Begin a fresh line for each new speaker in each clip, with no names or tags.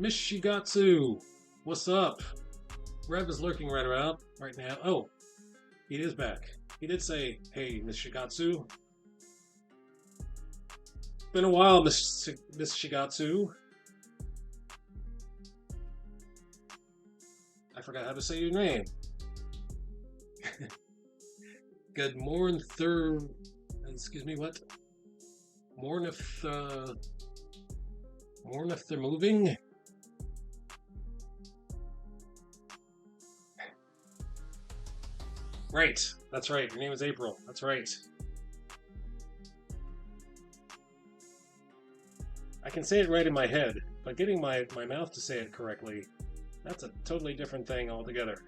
Miss Shigatsu, what's up? Rev is lurking right now. Oh, he is back. He did say, "Hey, Miss Shigatsu." Been a while, Miss Shigatsu. I forgot how to say your name. Good morning, third. Excuse me, what? Morning if morning if they're moving. Right, that's right. Your name is April. That's right. I can say it right in my head, but getting my mouth to say it correctly, that's a totally different thing altogether.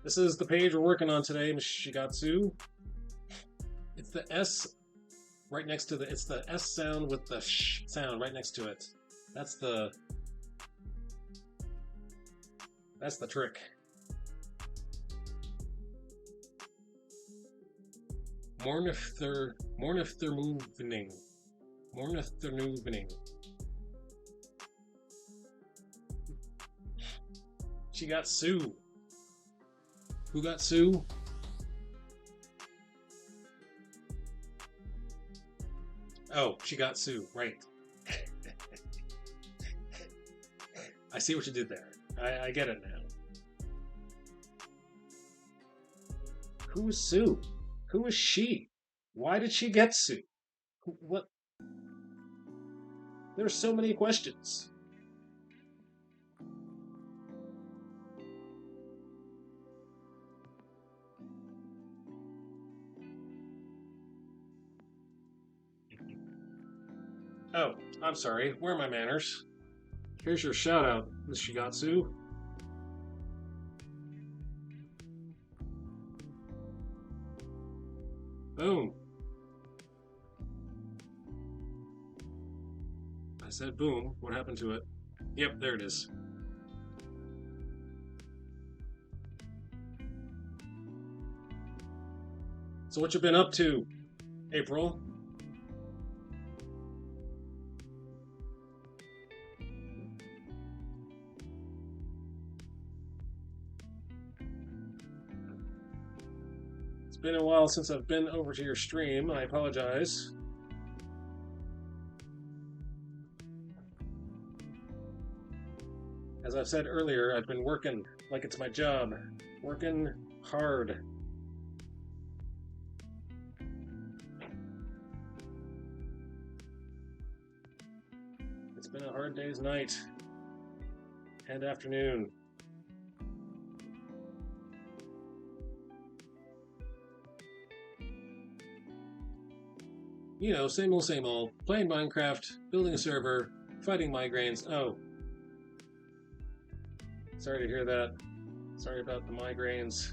This is the page we're working on today, Miss Shigatsu. It's the S right next to it's the S sound with the sh sound right next to it. That's the that's the trick. Mornifter moving. Mornifter moving. She got Sue. Who got Sue? Oh, she got Sue, right. I see what you did there. I get it now. Who is Sue? Who is she? Why did she get Sue? What? There's so many questions. Oh, I'm sorry. Where are my manners? Here's your shout out, Miss Shigatsu. Boom. I said boom. What happened to it? Yep, there it is. So what you been up to, April? It's been a while since I've been over to your stream. I apologize. As I've said earlier, I've been working like it's my job. Working hard. It's been a hard day's night and afternoon. You know, same old. Playing Minecraft, building a server, fighting migraines. Oh, sorry to hear that. Sorry about the migraines.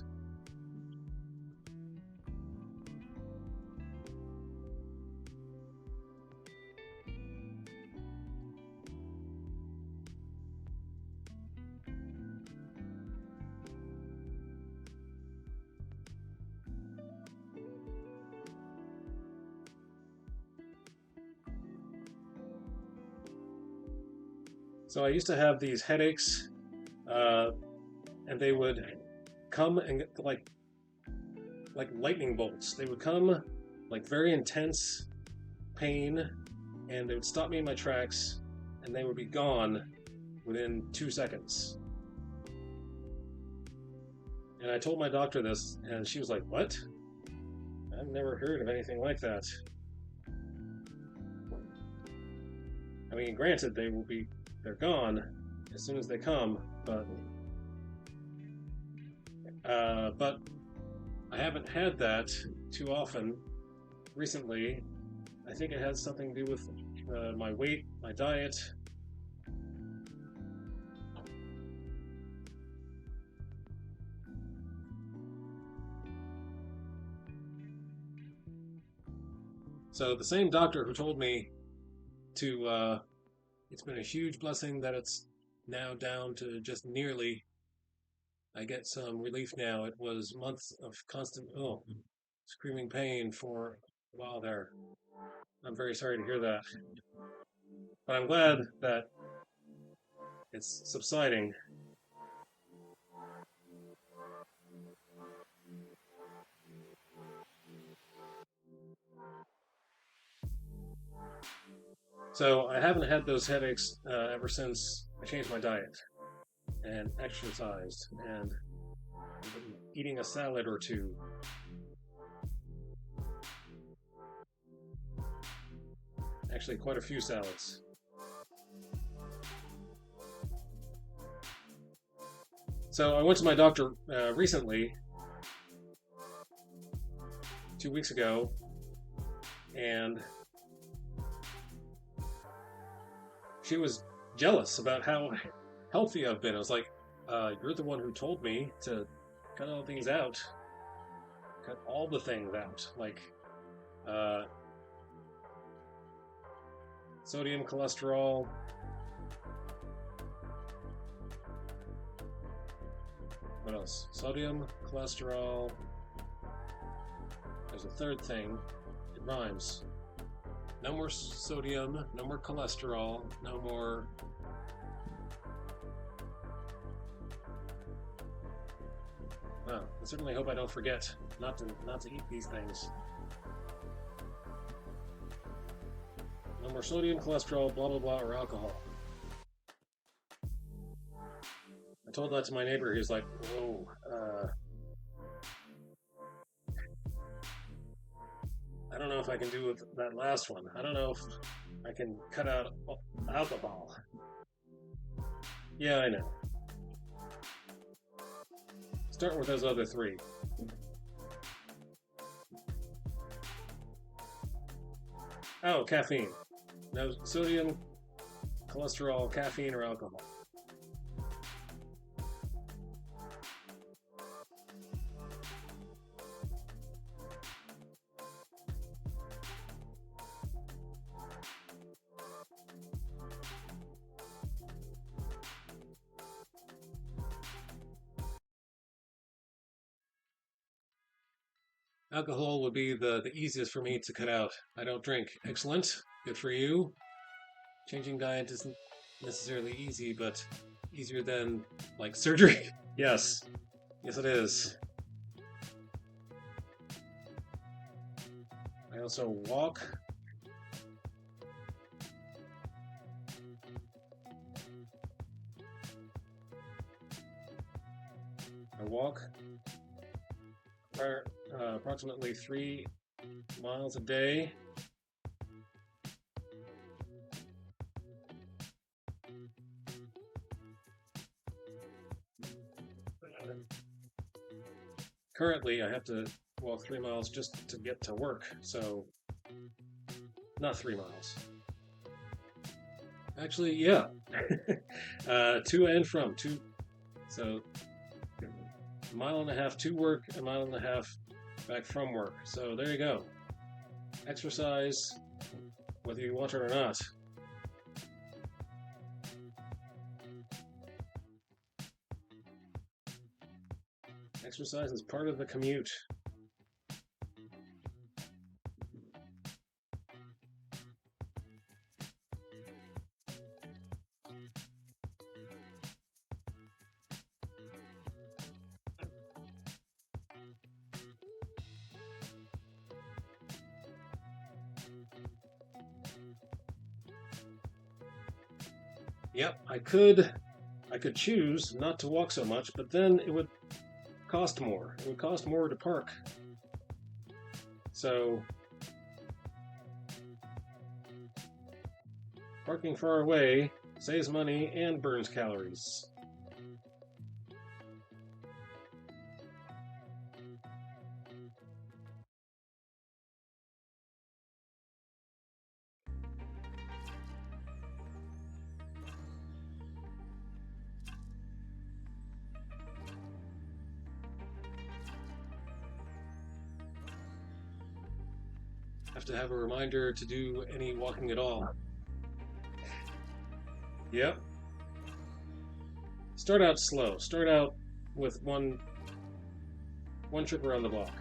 So I used to have these headaches, uh, and they would come and like lightning bolts. They would come like very intense pain, and they would stop me in my tracks, and they would be gone within 2 seconds. And I told my doctor this, and she was like, "What? I've never heard of anything like that." I mean, granted, they're gone as soon as they come, but I haven't had that too often recently. I think it has something to do with my weight, my diet. So the same doctor who told me it's been a huge blessing that it's now down to just nearly. I get some relief now. It was months of constant, screaming pain for a while there. I'm very sorry to hear that. But I'm glad that it's subsiding. So I haven't had those headaches ever since I changed my diet and exercised and eating a salad or two. Actually, quite a few salads. So I went to my doctor recently, 2 weeks ago, and she was jealous about how healthy I've been. I was like, "You're the one who told me to cut all things out, cut all the things out, like uh, sodium, cholesterol." What else? Sodium, cholesterol. There's a third thing. It rhymes. No more sodium, no more cholesterol, no more. Well, I certainly hope I don't forget not to eat these things. No more sodium, cholesterol, blah blah blah, or alcohol. I told that to my neighbor. He was like, "Whoa, I don't know if I can do that last one. I don't know if I can cut out alcohol." Yeah, I know. Start with those other three. Oh, caffeine. No sodium, cholesterol, caffeine, or alcohol. Alcohol would be the easiest for me to cut out. I don't drink. Excellent. Good for you. Changing diet isn't necessarily easy, but easier than, like, surgery. Yes. Yes, it is. I also walk. I walk approximately 3 miles a day. Currently, I have to walk 3 miles just to get to work, so not 3 miles. Actually, yeah, to and from two. So a mile and a half to work, a mile and a half back from work. So there you go. Exercise, whether you want it or not. Exercise is part of the commute. Yep, I could choose not to walk so much, but then it would cost more. It would cost more to park. So parking far away saves money and burns calories. Have to have a reminder to do any walking at all. Yep. Start out slow. Start out with one trip around the block.